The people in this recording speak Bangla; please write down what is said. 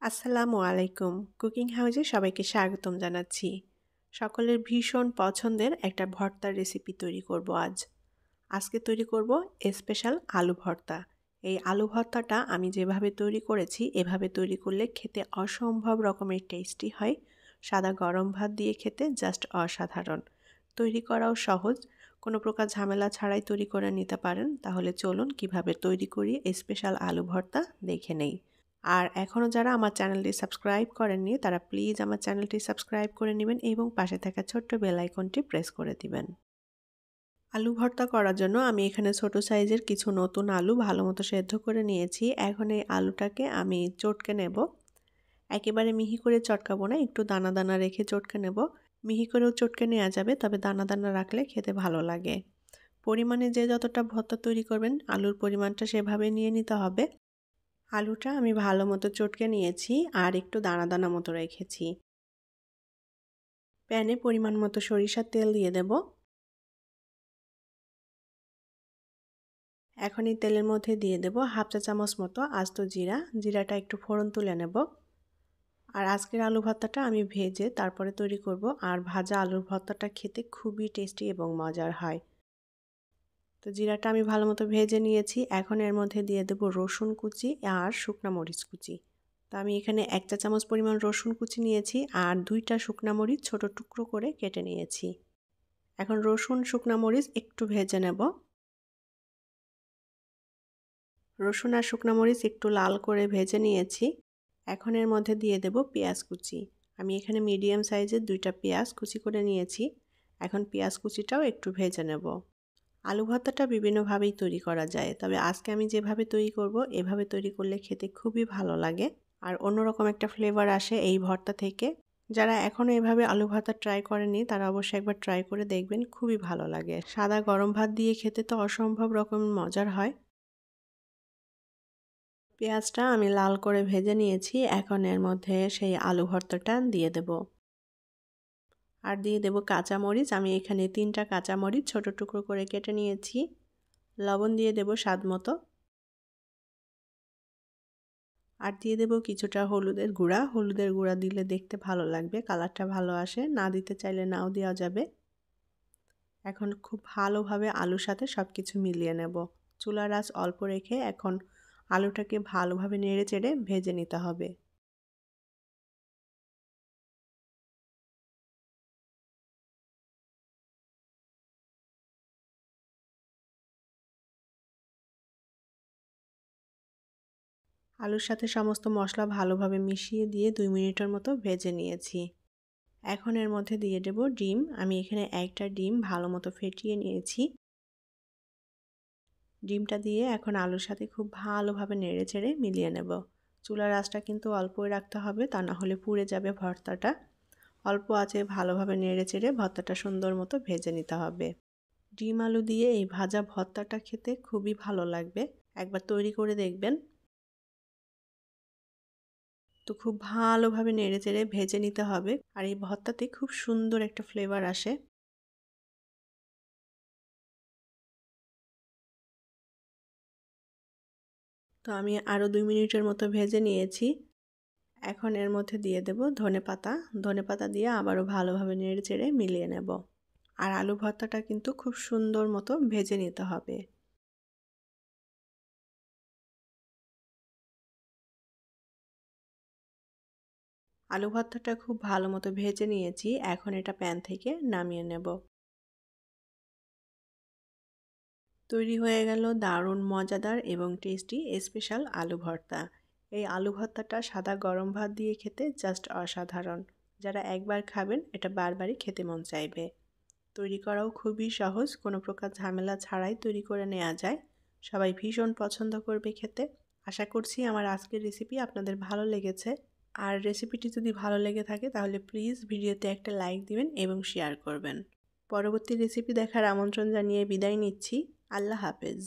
আসসালামু আলাইকুম। কুকিং হাউজে সবাইকে স্বাগতম জানাচ্ছি। সকলের ভীষণ পছন্দের একটা ভর্তার রেসিপি তৈরি করব আজ। আজকে তৈরি করব স্পেশাল আলু ভর্তা। এই আলু ভর্তাটা আমি যেভাবে তৈরি করেছি এভাবে তৈরি করলে খেতে অসম্ভব রকমের টেস্টি হয়। সাদা গরম ভাত দিয়ে খেতে জাস্ট অসাধারণ। তৈরি করাও সহজ, কোনো প্রকার ঝামেলা ছাড়াই তৈরি করে নিতে পারেন। তাহলে চলুন কিভাবে তৈরি করি স্পেশাল আলু ভর্তা দেখে নেই। আর এখনও যারা আমার চ্যানেলটি সাবস্ক্রাইব করেননি তারা প্লিজ আমার চ্যানেলটি সাবস্ক্রাইব করে নেবেন এবং পাশে থাকা ছোট্ট বেল আইকনটি প্রেস করে দিবেন। আলু ভর্তা করার জন্য আমি এখানে ছোট সাইজের কিছু নতুন আলু ভালো মতো সেদ্ধ করে নিয়েছি। এখন এই আলুটাকে আমি চটকে নেব। একেবারে মিহি করে চটকাবো না, একটু দানা দানা রেখে চটকে নেব। মিহি করেও চটকে নেওয়া যাবে, তবে দানা দানা রাখলে খেতে ভালো লাগে। পরিমাণে যে যতটা ভর্তা তৈরি করবেন আলুর পরিমাণটা সেভাবে নিয়ে নিতে হবে। আলুটা আমি ভালো মতো চটকে নিয়েছি আর একটু দানা দানা মতো রেখেছি। প্যানে পরিমাণ মতো সরিষার তেল দিয়ে দেব। এখন এই তেলের মধ্যে দিয়ে দেব হাফ চা চামচ মতো আস্ত জিরা। জিরাটা একটু ফোড়ন তুলে নেব। আর আজকের আলু ভর্তাটা আমি ভেজে তারপরে তৈরি করব। আর ভাজা আলুর ভর্তাটা খেতে খুবই টেস্টি এবং মজার হয়। তো জিরাটা আমি ভালো মতো ভেজে নিয়েছি। এখন এর মধ্যে দিয়ে দেব রসুন কুচি আর শুকনা মরিচ কুচি। তো আমি এখানে 1 চা চামচ পরিমাণ রসুন কুচি নিয়েছি আর 2টা শুকনা মরিচ ছোট টুকরো করে কেটে নিয়েছি। এখন রসুন শুকনা মরিচ একটু ভেজে নেব। রসুন আর শুকনা মরিচ একটু লাল করে ভেজে নিয়েছি। এখন এর মধ্যে দিয়ে দেব পেঁয়াজ কুচি। আমি এখানে মিডিয়াম সাইজের 2টা পেঁয়াজ কুচি করে নিয়েছি। এখন পেঁয়াজ কুচিটাও একটু ভেজে নেব। আলু ভর্তাটা বিভিন্নভাবেই তৈরি করা যায়, তবে আজকে আমি যেভাবে তৈরি করব এভাবে তৈরি করলে খেতে খুবই ভালো লাগে আর অন্যরকম একটা ফ্লেভার আসে এই ভর্তা থেকে। যারা এখনও এভাবে আলু ভর্তা ট্রাই করেনি তারা অবশ্যই একবার ট্রাই করে দেখবেন, খুবই ভালো লাগে। সাদা গরম ভাত দিয়ে খেতে তো অসম্ভব রকম মজার হয়। পেঁয়াজটা আমি লাল করে ভেজে নিয়েছি। এখন এর মধ্যে সেই আলু ভর্তাটা দিয়ে দেব। আর দিয়ে দেব কাঁচামরিচ। আমি এখানে 3টা কাঁচামরিচ ছোট টুকরো করে কেটে নিয়েছি। লবণ দিয়ে দেব স্বাদ মতো। আর দিয়ে দেব কিছুটা হলুদের গুঁড়া। হলুদের গুঁড়া দিলে দেখতে ভালো লাগবে, কালারটা ভালো আসে। না দিতে চাইলে নাও দেওয়া যাবে। এখন খুব ভালোভাবে আলুর সাথে সব কিছু মিলিয়ে নেব। চুলার আঁচ অল্প রেখে এখন আলুটাকে ভালোভাবে নেড়ে চেড়ে ভেজে নিতে হবে। আলুর সাথে সমস্ত মশলা ভালোভাবে মিশিয়ে দিয়ে 2 মিনিটের মতো ভেজে নিয়েছি। এখন এর মধ্যে দিয়ে দেব ডিম। আমি এখানে একটা ডিম ভালো মতো ফেটিয়ে নিয়েছি। ডিমটা দিয়ে এখন আলুর সাথে খুব ভালোভাবে নেড়েচেড়ে মিলিয়ে নেব। চুলার আঁচটা কিন্তু অল্পই রাখতে হবে, তা না হলে পুড়ে যাবে ভর্তাটা। অল্প আঁচে ভালোভাবে নেড়েচেড়ে ভর্তাটা সুন্দর মতো ভেজে নিতে হবে। ডিম আলু দিয়ে এই ভাজা ভর্তাটা খেতে খুবই ভালো লাগবে, একবার তৈরি করে দেখবেন। তো খুব ভালোভাবে নেড়েচেড়ে ভেজে নিতে হবে আর এই ভর্তাতে খুব সুন্দর একটা ফ্লেভার আসে। তো আমি আরও 2 মিনিটের মতো ভেজে নিয়েছি। এখন এর মধ্যে দিয়ে দেব ধনেপাতা। ধনেপাতা দিয়ে আবারও ভালোভাবে নেড়েচেড়ে মিলিয়ে নেব। আর আলু ভর্তাটা কিন্তু খুব সুন্দর মতো ভেজে নিতে হবে। আলু ভর্তাটা খুব ভালো মতো ভেজে নিয়েছি। এখন এটা প্যান থেকে নামিয়ে নেব। তৈরি হয়ে গেল দারুণ মজাদার এবং টেস্টি স্পেশাল আলু ভর্তা। এই আলু ভর্তাটা সাদা গরম ভাত দিয়ে খেতে জাস্ট অসাধারণ। যারা একবার খাবেন এটা বারবারই খেতে মন চাইবে। তৈরি করাও খুবই সহজ, কোনো প্রকার ঝামেলা ছাড়াই তৈরি করে নেওয়া যায়। সবাই ভীষণ পছন্দ করবে খেতে। আশা করছি আমার আজকের রেসিপি আপনাদের ভালো লেগেছে। আর রেসিপিটি যদি ভালো লেগে থাকে তাহলে প্লিজ ভিডিওতে একটা লাইক দিবেন এবং শেয়ার করবেন। পরবর্তী রেসিপি দেখার আমন্ত্রণ জানিয়ে বিদায় নিচ্ছি। আল্লাহ হাফেজ।